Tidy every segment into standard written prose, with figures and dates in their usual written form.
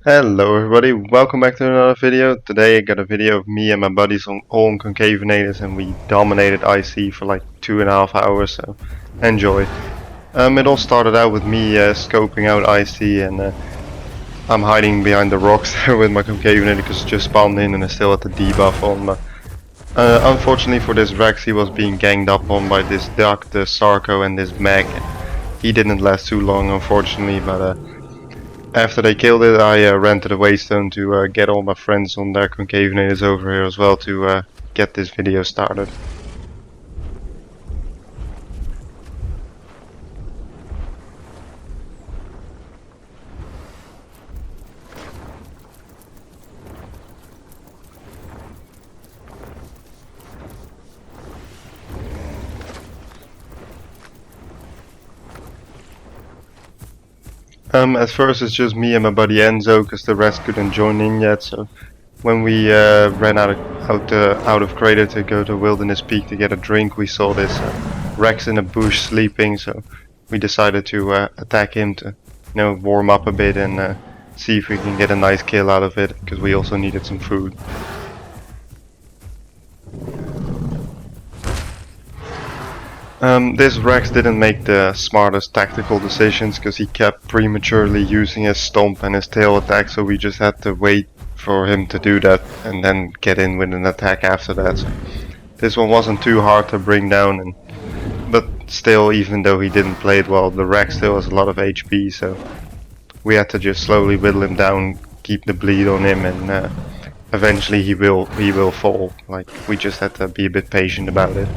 Hello everybody, welcome back to another video. Today I got a video of me and my buddies all on Concavenated and we dominated IC for like 2.5 hours, so enjoy. It all started out with me scoping out IC and I'm hiding behind the rocks there with my Concavenated because it just spawned in and I still had the debuff on. But unfortunately for this Rex, he was being ganged up on by this Duck, the Sarco and this Mech. He didn't last too long unfortunately, but after they killed it, I ran to the Waystone to get all my friends on their Concavenators over here as well to get this video started. At first it's just me and my buddy Enzo because the rest couldn't join in yet, so when we ran out of Crater to go to Wilderness Peak to get a drink, we saw this Rex in a bush sleeping, so we decided to attack him to warm up a bit and see if we can get a nice kill out of it, because we also needed some food. This Rex didn't make the smartest tactical decisions because he kept prematurely using his stomp and his tail attack, so we just had to wait for him to do that and then get in with an attack after that. So this one wasn't too hard to bring down, but still, even though he didn't play it well, the Rex still has a lot of HP, so we had to just slowly whittle him down, keep the bleed on him, and eventually he will fall. Like, we just had to be a bit patient about it.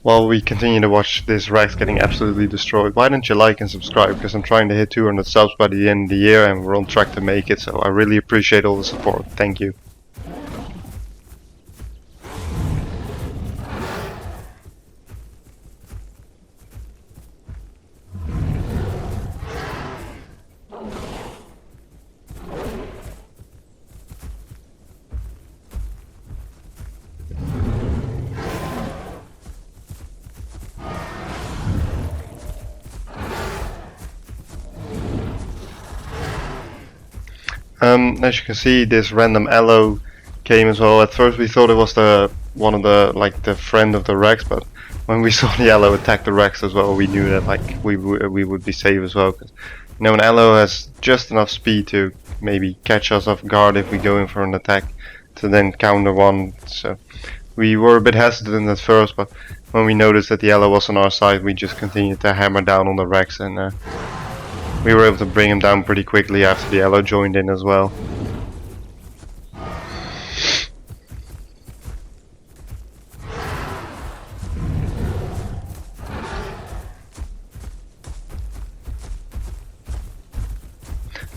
While we continue to watch this Rex getting absolutely destroyed, why don't you like and subscribe, because I'm trying to hit 200 subs by the end of the year and we're on track to make it, so I really appreciate all the support. Thank you. As you can see, this random Aloe came as well. At first we thought it was the friend of the Rex, but when we saw the Aloe attack the Rex as well, we knew that we would be safe as well. Cause, an Aloe has just enough speed to maybe catch us off guard if we go in for an attack, to then counter one. So we were a bit hesitant at first, but when we noticed that the Aloe was on our side, we just continued to hammer down on the Rex, and we were able to bring him down pretty quickly after the Aloe joined in as well.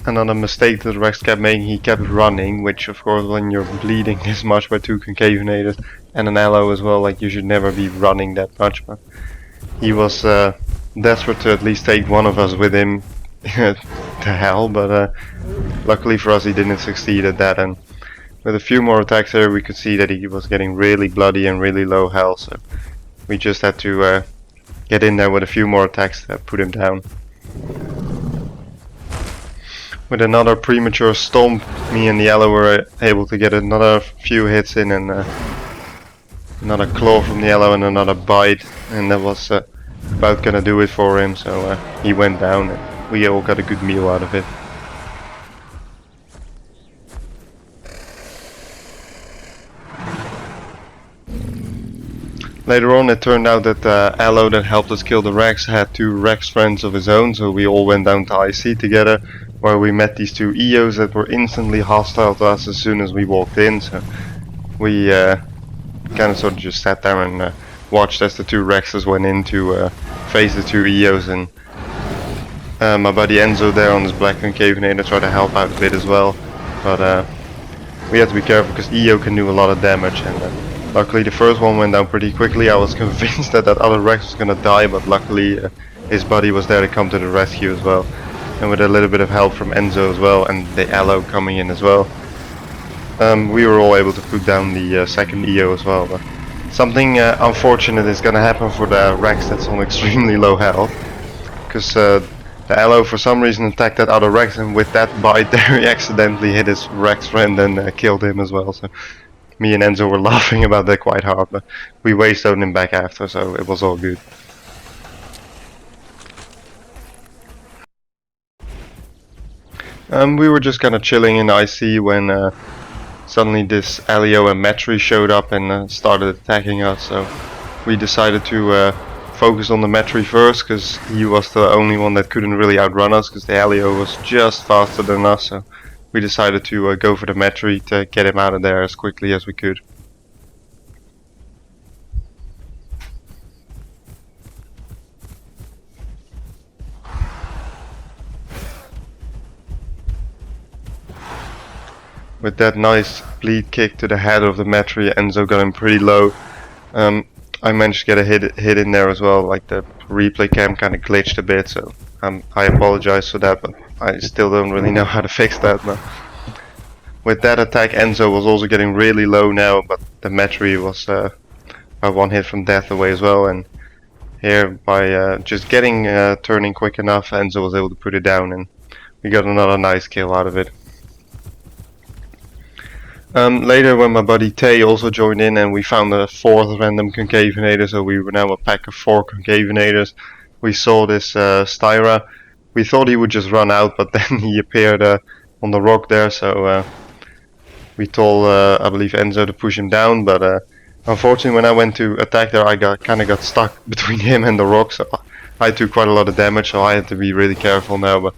Another mistake that Rex kept making, he kept running, which of course when you're bleeding this much by 2 Concavenators and an Aloe as well, like, you should never be running that much, but he was desperate to at least take one of us with him to hell, but luckily for us he didn't succeed at that, and with a few more attacks here we could see that he was getting really bloody and really low health, so we just had to get in there with a few more attacks that put him down. With another premature stomp, me and the Aloe were able to get another few hits in, and another claw from the Aloe and another bite, and that was about gonna do it for him, so he went down and we all got a good meal out of it. Later on it turned out that the Aloe that helped us kill the Rex had 2 Rex friends of his own, so we all went down to IC together, where we met these 2 EOs that were instantly hostile to us as soon as we walked in, so we kind of sort of just sat there and watched as the 2 Rexes went in to face the 2 EOs, and my buddy Enzo there on his Black Concavenator tried to help out a bit as well, but we had to be careful because EO can do a lot of damage, and luckily the first one went down pretty quickly. I was convinced that other Rex was gonna die, but luckily his buddy was there to come to the rescue as well. And with a little bit of help from Enzo as well, and the Aloe coming in as well, we were all able to put down the second EO as well. But Something unfortunate is gonna happen for the Rex that's on extremely low health. Because the Elo for some reason attacked that other Rex, and with that bite there he accidentally hit his Rex friend and killed him as well. So me and Enzo were laughing about that quite hard, but we waystoned him back after, so it was all good. We were just kind of chilling in IC when suddenly this Elio and Metri showed up and started attacking us, so we decided to focus on the Metri first, because he was the only one that couldn't really outrun us, because the Elio was just faster than us, so we decided to go for the Metri to get him out of there as quickly as we could. With that nice bleed kick to the head of the Metri, Enzo got him pretty low. I managed to get a hit in there as well, like the replay cam kind of glitched a bit, so I apologize for that, but I still don't really know how to fix that. But with that attack, Enzo was also getting really low now, but the Metri was one hit from death away as well, and here by just getting turning quick enough, Enzo was able to put it down, and we got another nice kill out of it. Later, when my buddy Tay also joined in, and we found a fourth random Concavenator, so we were now a pack of 4 Concavenators. We saw this Styra. We thought he would just run out, but then he appeared on the rock there, so we told, I believe, Enzo to push him down, but unfortunately when I went to attack there, I kind of got stuck between him and the rock, so I took quite a lot of damage, so I had to be really careful now. But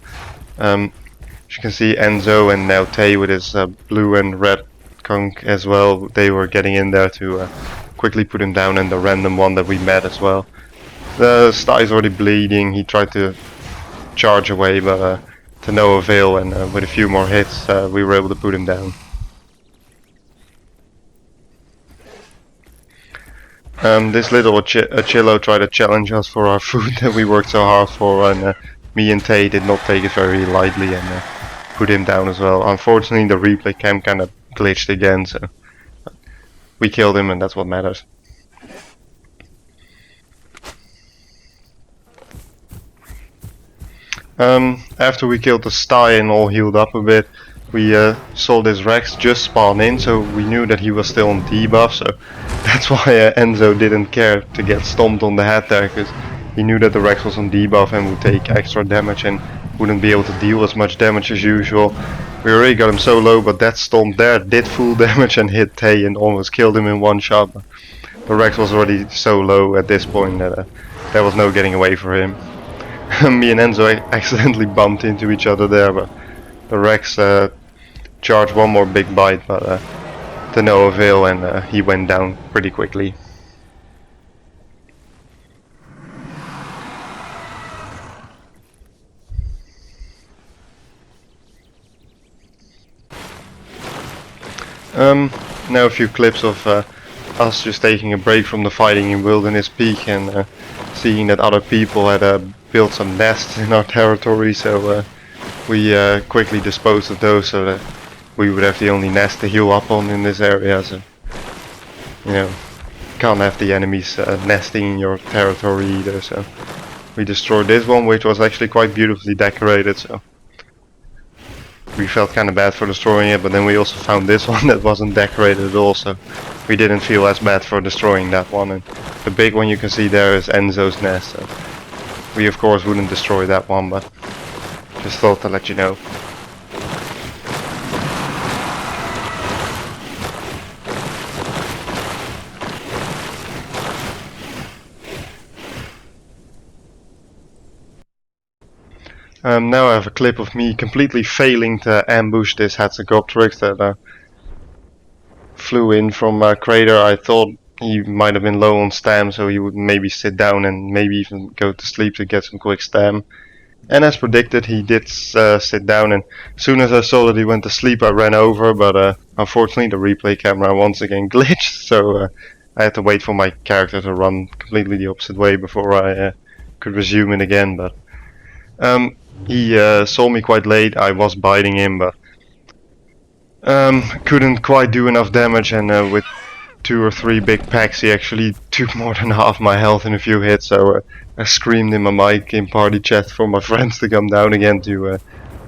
as you can see, Enzo and now Tay with his blue and red Conk as well, they were getting in there to quickly put him down, and the random one that we met as well. The Sty's already bleeding, he tried to charge away, but to no avail, and with a few more hits we were able to put him down. This little Achillo tried to challenge us for our food that we worked so hard for, and me and Tay did not take it very lightly and put him down as well. Unfortunately the replay cam kind of glitched again, so we killed him, and that's what matters. After we killed the Sty and all healed up a bit, we saw this Rex just spawn in, so we knew that he was still on debuff, so that's why Enzo didn't care to get stomped on the head there, because he knew that the Rex was on debuff and would take extra damage and wouldn't be able to deal as much damage as usual. We already got him so low, but that stomp there did full damage and hit Tay and almost killed him in one shot. The Rex was already so low at this point that there was no getting away for him. Me and Enzo accidentally bumped into each other there, but the Rex charged one more big bite, but to no avail, and he went down pretty quickly. Now a few clips of us just taking a break from the fighting in Wilderness Peak, and seeing that other people had built some nests in our territory, so we quickly disposed of those so that we would have the only nest to heal up on in this area. So, you know, can't have the enemies nesting in your territory either, so we destroyed this one, which was actually quite beautifully decorated, so we felt kind of bad for destroying it, but then we also found this one that wasn't decorated at all, so we didn't feel as bad for destroying that one. And the big one you can see there is Enzo's nest, so we of course wouldn't destroy that one, but just thought to let you know. Now I have a clip of me completely failing to ambush this Hatzegopteryx that flew in from Crater. I thought he might have been low on stam, so he would maybe sit down and maybe even go to sleep to get some quick stam. And as predicted, he did sit down, and as soon as I saw that he went to sleep, I ran over, but unfortunately the replay camera once again glitched, so I had to wait for my character to run completely the opposite way before I could resume it again. But he saw me quite late. I was biting him, but couldn't quite do enough damage, and with 2 or 3 big packs, he actually took more than half my health in a few hits, so I screamed in my mic in party chat for my friends to come down again to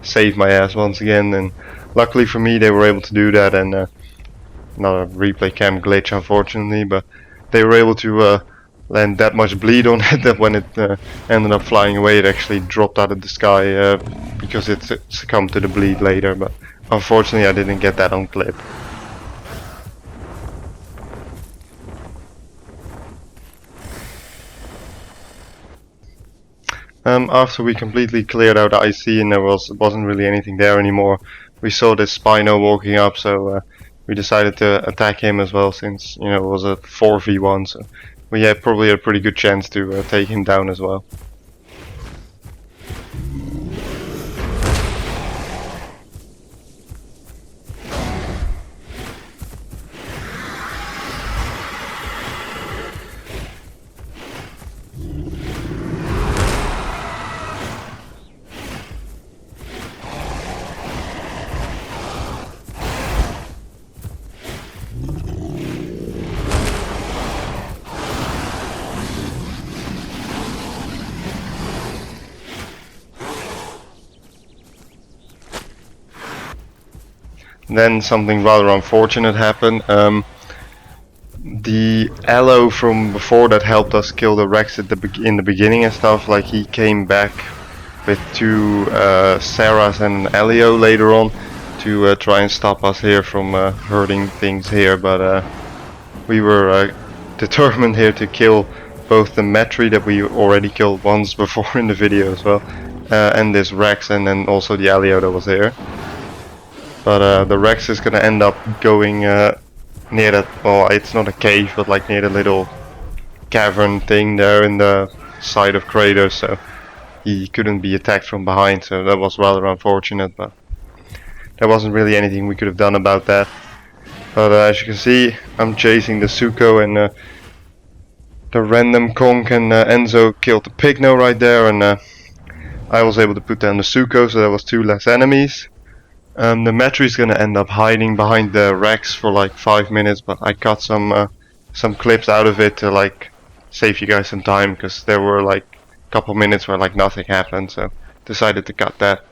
save my ass once again, and luckily for me they were able to do that, and not a replay cam glitch unfortunately, but they were able to land that much bleed on it that when it ended up flying away it actually dropped out of the sky because it succumbed to the bleed later, but unfortunately I didn't get that on clip. After we completely cleared out IC and there wasn't really anything there anymore, we saw this Spino walking up, so we decided to attack him as well, since it was a 4v1, so we had probably a pretty good chance to take him down as well. Then something rather unfortunate happened. The Allo from before that helped us kill the Rex in the beginning and stuff, like he came back with 2 Sarahs and an Elio later on to try and stop us here from hurting things here, but we were determined here to kill both the Metri that we already killed once before in the video as well, and this Rex, and then also the Elio that was there. But the Rex is gonna end up going near that, well, it's not a cave, but like near the little cavern thing there in the side of Kratos, so he couldn't be attacked from behind, so that was rather unfortunate, but there wasn't really anything we could have done about that. But as you can see, I'm chasing the Suko, and the random Conk and Enzo killed the Pygno right there, and I was able to put down the Suko, so there was 2 less enemies. The Metri is gonna end up hiding behind the Rex for like 5 minutes, but I cut some clips out of it to like save you guys some time, because there were like a couple minutes where like nothing happened, so decided to cut that.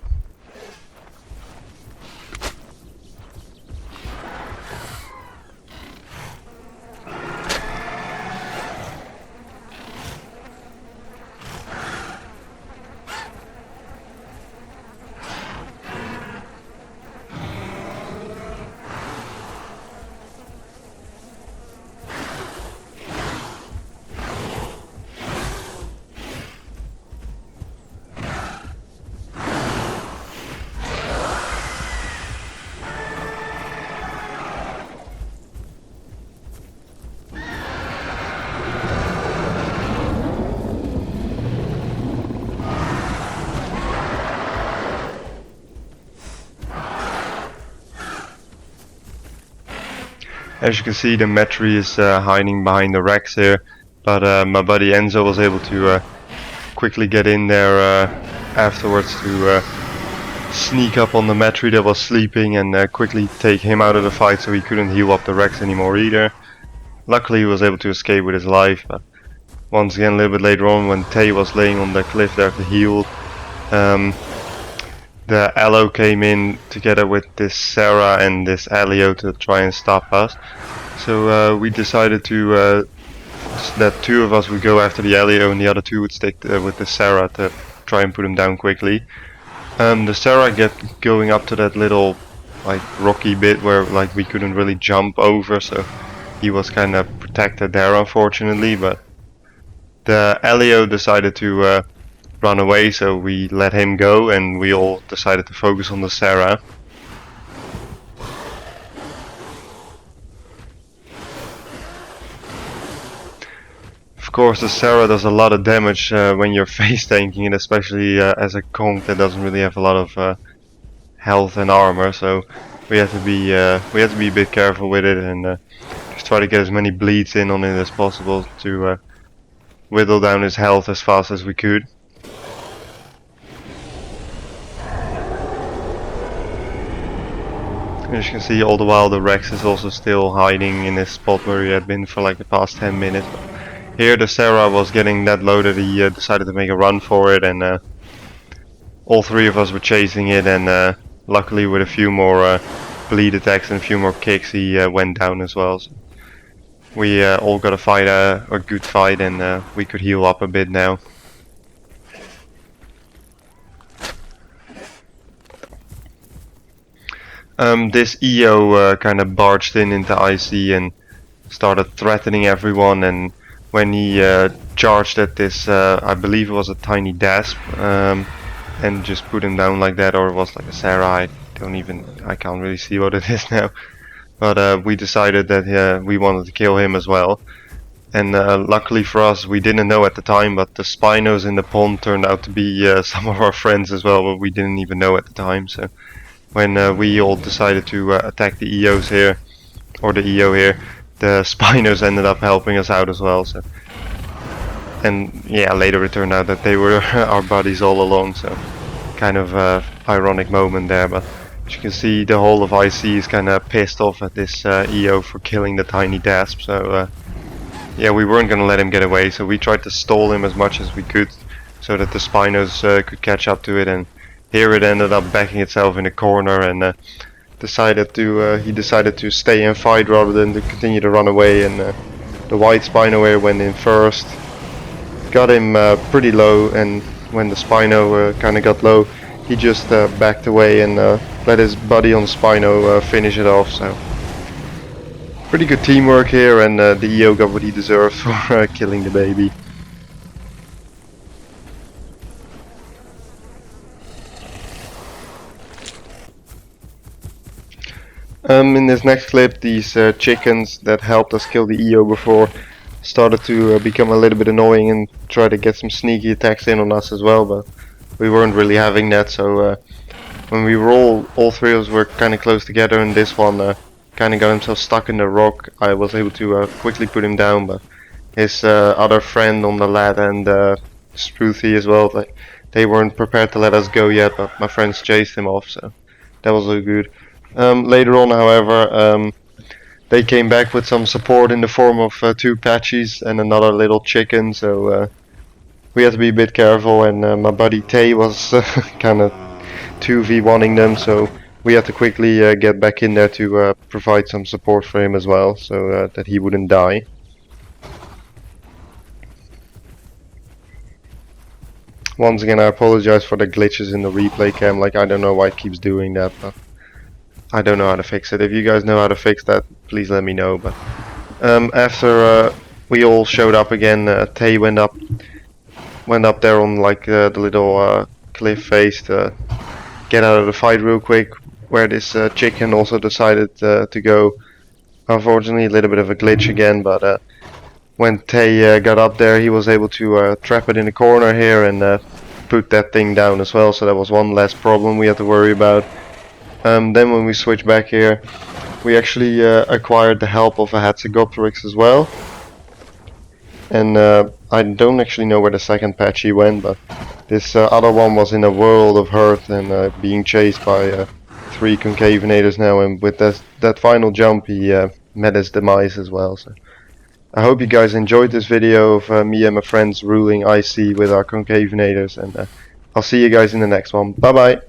As you can see, the Metri is hiding behind the Rex here, but my buddy Enzo was able to quickly get in there afterwards to sneak up on the Metri that was sleeping and quickly take him out of the fight, so he couldn't heal up the Rex anymore either. Luckily he was able to escape with his life, but once again a little bit later on, when Tay was laying on the cliff there to heal, the Allo came in together with this Sarah and this Elio to try and stop us. So we decided to that 2 of us would go after the Elio and the other 2 would stick with the Sarah to try and put him down quickly. The Sarah kept going up to that little like rocky bit where like we couldn't really jump over, so he was kind of protected there unfortunately, but the Elio decided to run away, so we let him go and we all decided to focus on the Sarah. Of course the Sarah does a lot of damage when you're face tanking it, especially as a Conk that doesn't really have a lot of health and armor, so we had to be a bit careful with it and just try to get as many bleeds in on it as possible to whittle down his health as fast as we could. As you can see, all the while the Rex is also still hiding in this spot where he had been for like the past 10 minutes. Here the Sarah was getting that low that he decided to make a run for it, and all three of us were chasing it, and luckily with a few more bleed attacks and a few more kicks he went down as well. So we all got a good fight, and we could heal up a bit now. This EO kind of barged into IC and started threatening everyone, and when he charged at this, I believe it was a tiny Dasp, and just put him down like that, or it was like a Sarah, I can't really see what it is now. But we decided that we wanted to kill him as well. And luckily for us, we didn't know at the time, but the Spinos in the pond turned out to be some of our friends as well, but we didn't even know at the time. So when we all decided to attack the EOs here, or the EO here, the Spinos ended up helping us out as well. So, and yeah, later it turned out that they were our buddies all along, so kind of ironic moment there. But as you can see, the whole of IC is kind of pissed off at this EO for killing the tiny Dasp. So yeah, we weren't going to let him get away, so we tried to stall him as much as we could so that the Spinos could catch up to it, and here it ended up backing itself in a corner, and he decided to stay and fight rather than to continue to run away. And the white Spino here went in first, got him pretty low, and when the Spino kind of got low, he just backed away and let his buddy on Spino finish it off. So pretty good teamwork here, and the EO got what he deserved for killing the baby. In this next clip, these chickens that helped us kill the EO before started to become a little bit annoying and try to get some sneaky attacks in on us as well, but we weren't really having that. So when we were all three of us were kind of close together, and this one kind of got himself stuck in the rock, I was able to quickly put him down, but his other friend on the ladder and Spruthy as well, they weren't prepared to let us go yet, but my friends chased him off, so that was all good. Later on, however, they came back with some support in the form of 2 Patchies and another little chicken, so we had to be a bit careful, and my buddy Tay was kind of 2v1ing them, so we had to quickly get back in there to provide some support for him as well, so that he wouldn't die. Once again, I apologize for the glitches in the replay cam, like I don't know why it keeps doing that, but I don't know how to fix it. If you guys know how to fix that, please let me know. But after we all showed up again, Tay went up there on like the little cliff face to get out of the fight real quick, where this chicken also decided to go. Unfortunately, a little bit of a glitch again, but when Tay got up there, he was able to trap it in the corner here and put that thing down as well, so that was one less problem we had to worry about. Then when we switch back here, we actually acquired the help of a Hatzegopteryx as well. And I don't actually know where the second Patchy went, but this other one was in a world of hurt and being chased by 3 Concavenators now, and with that final jump he met his demise as well. So I hope you guys enjoyed this video of me and my friends ruling IC with our Concavenators, and I'll see you guys in the next one. Bye bye!